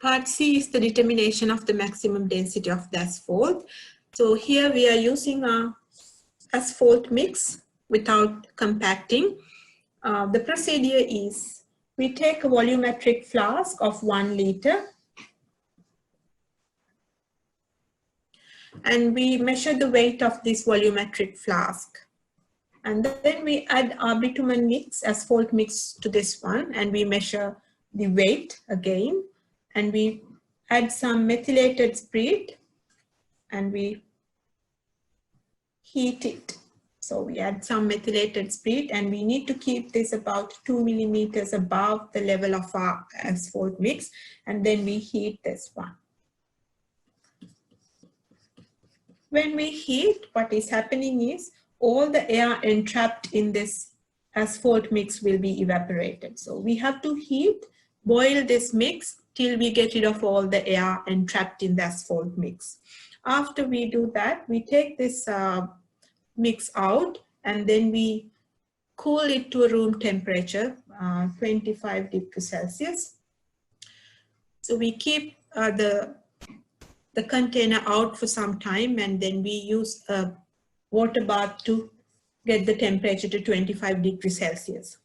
Part C is the determination of the maximum density of the asphalt. So here we are using a asphalt mix without compacting. The procedure is we take a volumetric flask of 1 liter and we measure the weight of this volumetric flask. And then we add our bitumen mix, asphalt mix to this one, and we measure the weight again. And we add some methylated spirit and we heat it. So we add some methylated spirit and we need to keep this about 2 millimeters above the level of our asphalt mix. And then we heat this one. When we heat, what is happening is all the air entrapped in this asphalt mix will be evaporated. So we have to heat, boil this mix till we get rid of all the air entrapped in the asphalt mix. After we do that, we take this mix out and then we cool it to a room temperature, 25 degrees Celsius. So we keep the container out for some time and then we use a water bath to get the temperature to 25 degrees Celsius.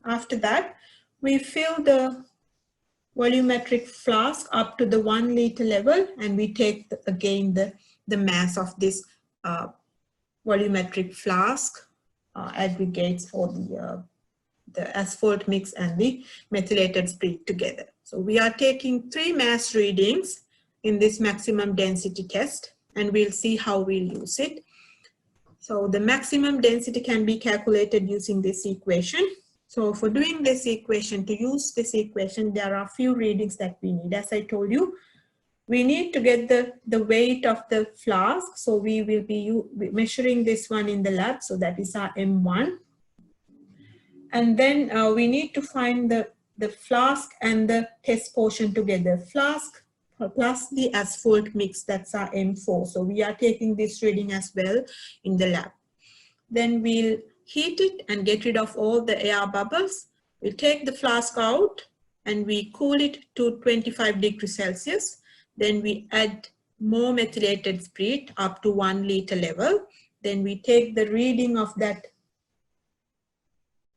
After that, we fill the volumetric flask up to the 1 liter level and we take again the mass of this volumetric flask, aggregates all the asphalt mix and the methylated spirit together. So we are taking 3 mass readings in this maximum density test and we'll see how we'll use it. So the maximum density can be calculated using this equation. So for doing this equation, to use this equation, there are a few readings that we need. As I told you, we need to get the weight of the flask. So we will be measuring this one in the lab. So that is our M1. And then we need to find the flask and the test portion together. Flask plus the asphalt mix, that's our M4. So we are taking this reading as well in the lab. Then we'll heat it and get rid of all the air bubbles. We'll take the flask out and we cool it to 25 degrees Celsius. Then we add more methylated spirit up to 1 liter level. Then we take the reading of that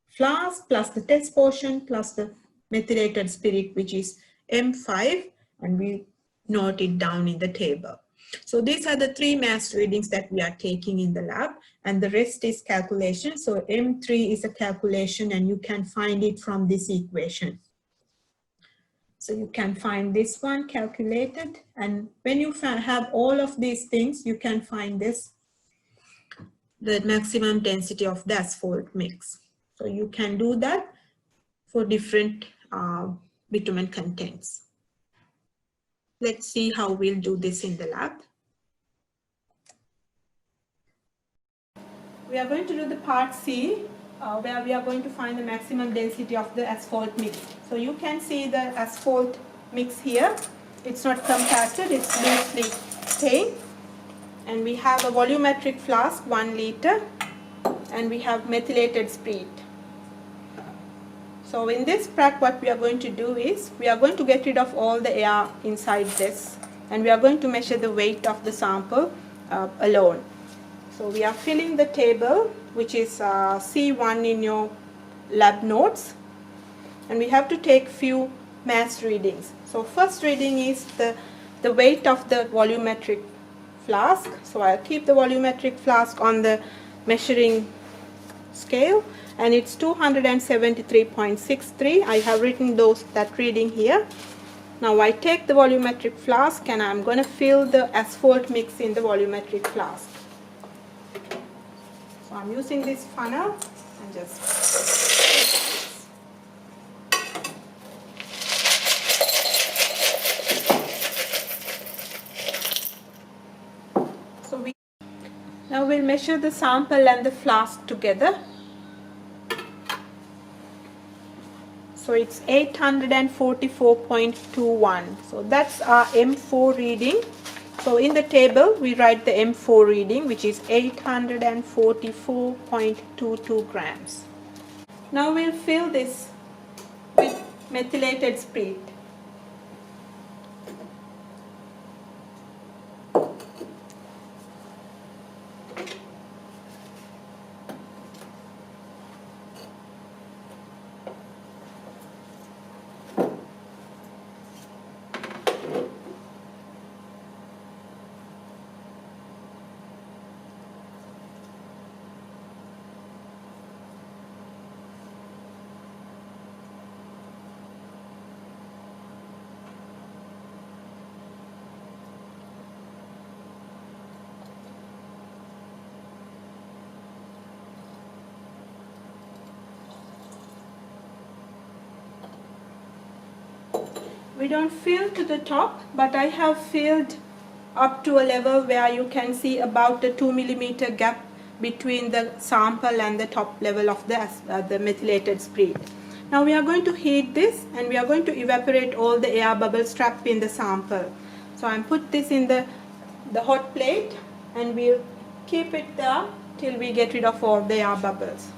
flask plus the test portion plus the methylated spirit, which is M5, and we note it down in the table. So these are the 3 mass readings that we are taking in the lab and the rest is calculation. So M3 is a calculation and you can find it from this equation. So you can find this one calculated and when you have all of these things, you can find this, the maximum density of the asphalt mix. So you can do that for different bitumen contents. Let's see how we'll do this in the lab. We are going to do the part C, where we are going to find the maximum density of the asphalt mix. So you can see the asphalt mix here. It's not compacted, it's loosely stained. And we have a volumetric flask, 1 liter, and we have methylated spirit. So in this prac, what we are going to do is, we are going to get rid of all the air inside this and we are going to measure the weight of the sample alone. So we are filling the table, which is C1 in your lab notes, and we have to take few mass readings. So first reading is the weight of the volumetric flask. So I'll keep the volumetric flask on the measuring scale and it's 273.63. I have written that reading here. Now I take the volumetric flask and I'm going to fill the asphalt mix in the volumetric flask. So I'm using this funnel and just now we'll measure the sample and the flask together. So it's 844.21. So that's our M4 reading. So in the table, we write the M4 reading, which is 844.22 grams. Now we'll fill this with methylated spirit. We don't fill to the top, but I have filled up to a level where you can see about the 2 millimeter gap between the sample and the top level of the methylated spirit. Now we are going to heat this and we are going to evaporate all the air bubbles trapped in the sample. So I'm put this in the hot plate and we'll keep it there till we get rid of all the air bubbles.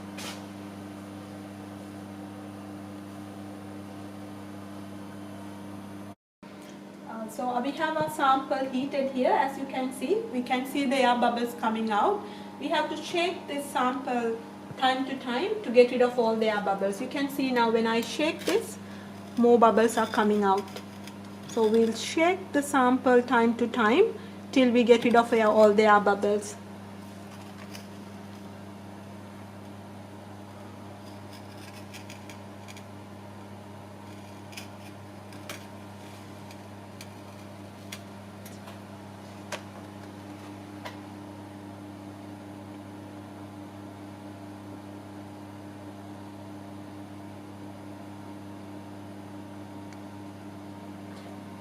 So we have our sample heated here. As you can see, we can see the air bubbles coming out. We have to shake this sample time to time to get rid of all the air bubbles. You can see now when I shake this, more bubbles are coming out. So we'll shake the sample time to time till we get rid of all the air bubbles.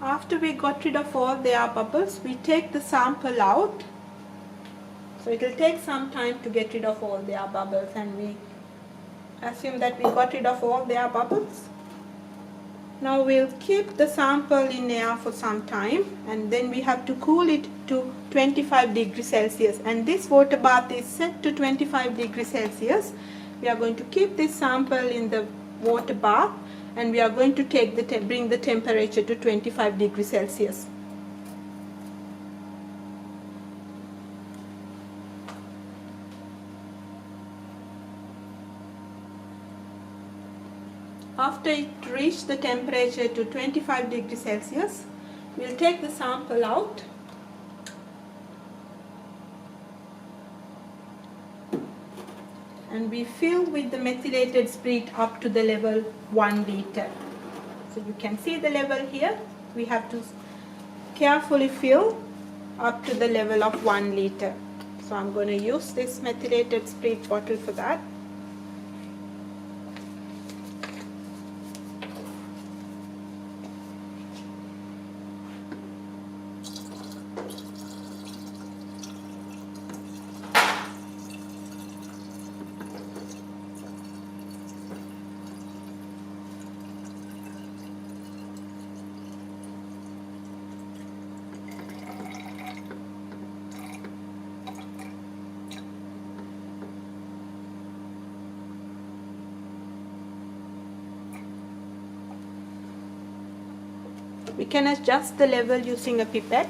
After we got rid of all the air bubbles, we take the sample out. So it will take some time to get rid of all the air bubbles, and we assume that we got rid of all the air bubbles. Now we'll keep the sample in air for some time and then we have to cool it to 25 degrees Celsius, and this water bath is set to 25 degrees Celsius. We are going to keep this sample in the water bath and we are going to bring the temperature to 25 degrees Celsius. After it reached the temperature to 25 degrees Celsius, we'll take the sample out and we fill with the methylated spirit up to the level 1 liter. So you can see the level here. We have to carefully fill up to the level of 1 liter. So I'm going to use this methylated spirit bottle for that. We can adjust the level using a pipette.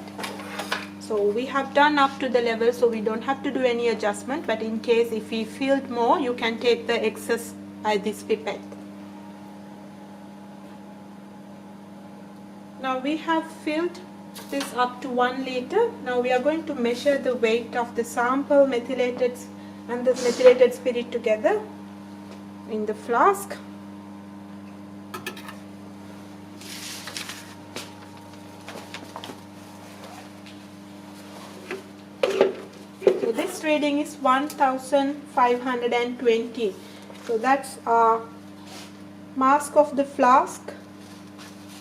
So we have done up to the level, so we don't have to do any adjustment, but in case if we filled more, you can take the excess by this pipette. Now we have filled this up to 1 liter. Now we are going to measure the weight of the sample methylated and the methylated spirit together in the flask. So this reading is 1520. So that's our mask of the flask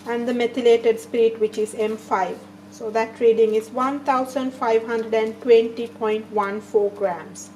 and the methylated spirit, which is M5. So that reading is 1520.14 grams.